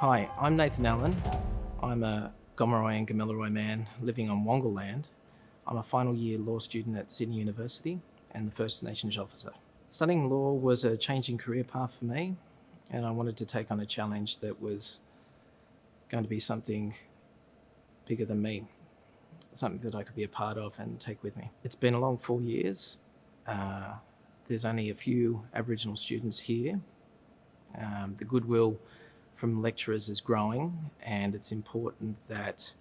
Hi, I'm Nathan Allen. I'm a Gomeroi and Gamilaroi man living on Wongal land. I'm a final year law student at Sydney University and the First Nations officer. Studying law was a changing career path for me, and I wanted to take on a challenge that was going to be something bigger than me, something that I could be a part of and take with me. It's been a long 4 years. There's only a few Aboriginal students here. The goodwill from lecturers is growing, and it's important that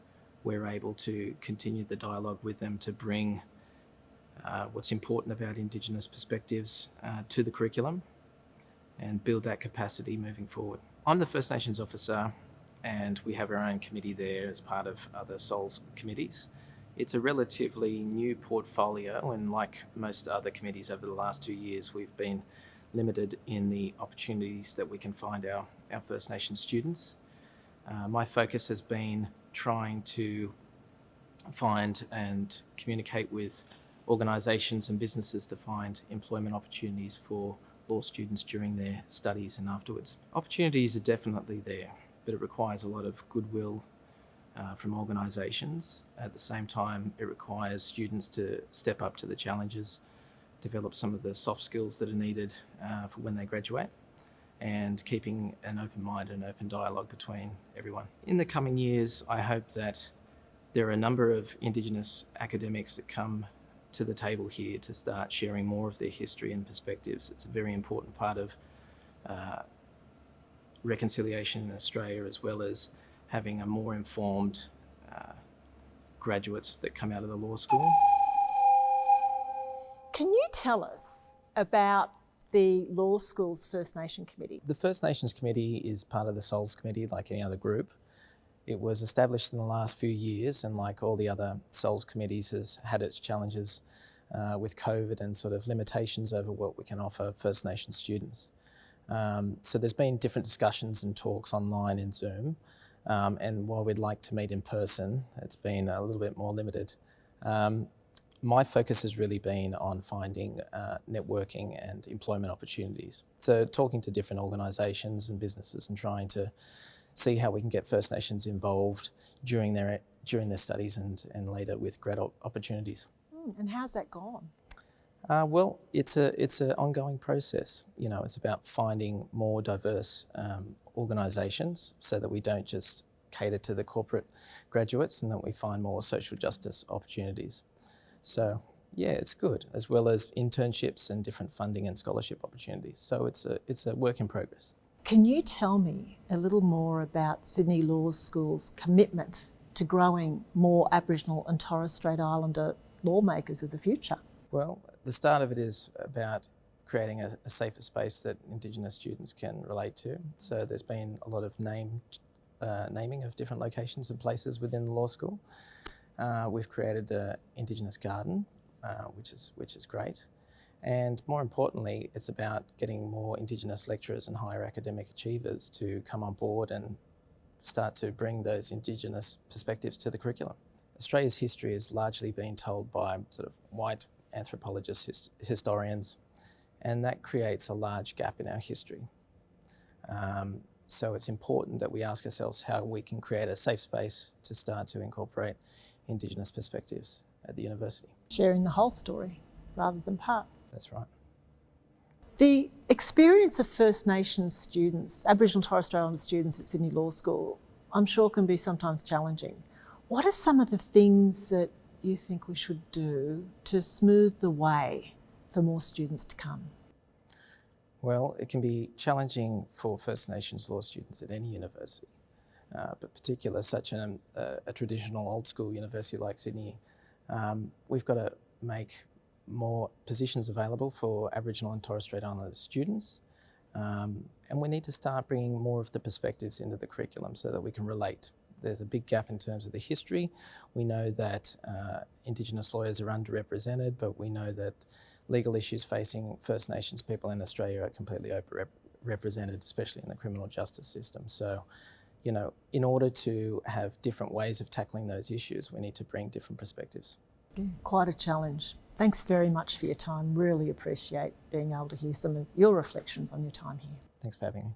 we're able to continue the dialogue with them to bring what's important about Indigenous perspectives to the curriculum and build that capacity moving forward. I'm the First Nations officer, and we have our own committee there as part of other SOLS committees. It's a relatively new portfolio, and like most other committees over the last 2 years, we've been limited in the opportunities that we can find our First Nations students. My focus has been trying to find and communicate with organisations and businesses to find employment opportunities for law students during their studies and afterwards. Opportunities are definitely there, but it requires a lot of goodwill from organisations. At the same time, it requires students to step up to the challenges, develop some of the soft skills that are needed for when they graduate, and keeping an open mind and open dialogue between everyone. In the coming years, I hope that there are a number of Indigenous academics that come to the table here to start sharing more of their history and perspectives. It's a very important part of reconciliation in Australia, as well as having a more informed graduates that come out of the law school. Can you tell us about the Law School's First Nation Committee? The First Nations Committee is part of the SOLS Committee, like any other group. It was established in the last few years, and like all the other SOLS committees, has had its challenges with COVID and sort of limitations over what we can offer First Nation students. So there's been different discussions and talks online in Zoom, and while we'd like to meet in person, it's been a little bit more limited. My focus has really been on finding networking and employment opportunities. So talking to different organisations and businesses and trying to see how we can get First Nations involved during their studies and later with grad opportunities. And how's that gone? Well, it's an ongoing process. You know, it's about finding more diverse organisations so that we don't just cater to the corporate graduates, and that we find more social justice opportunities. So yeah, it's good, as well as internships and different funding and scholarship opportunities. So it's a work in progress. Can you tell me a little more about Sydney Law School's commitment to growing more Aboriginal and Torres Strait Islander lawmakers of the future? Well, the start of it is about creating a safer space that Indigenous students can relate to. So there's been a lot of naming of different locations and places within the law school. We've created an Indigenous garden, which is great. And more importantly, it's about getting more Indigenous lecturers and higher academic achievers to come on board and start to bring those Indigenous perspectives to the curriculum. Australia's history has largely been told by sort of white anthropologists, historians, and that creates a large gap in our history. So it's important that we ask ourselves how we can create a safe space to start to incorporate Indigenous perspectives at the university. Sharing the whole story rather than part. That's right. The experience of First Nations students, Aboriginal and Torres Strait Islander students at Sydney Law School, I'm sure can be sometimes challenging. What are some of the things that you think we should do to smooth the way for more students to come? Well, it can be challenging for First Nations law students at any university, but particularly such a traditional old school university like Sydney. We've got to make more positions available for Aboriginal and Torres Strait Islander students, and we need to start bringing more of the perspectives into the curriculum so that we can relate. There's a big gap in terms of the history. We know that Indigenous lawyers are underrepresented, but we know that legal issues facing First Nations people in Australia are completely overrepresented, especially in the criminal justice system. So, you know, in order to have different ways of tackling those issues, we need to bring different perspectives. Yeah, quite a challenge. Thanks very much for your time. Really appreciate being able to hear some of your reflections on your time here. Thanks for having me.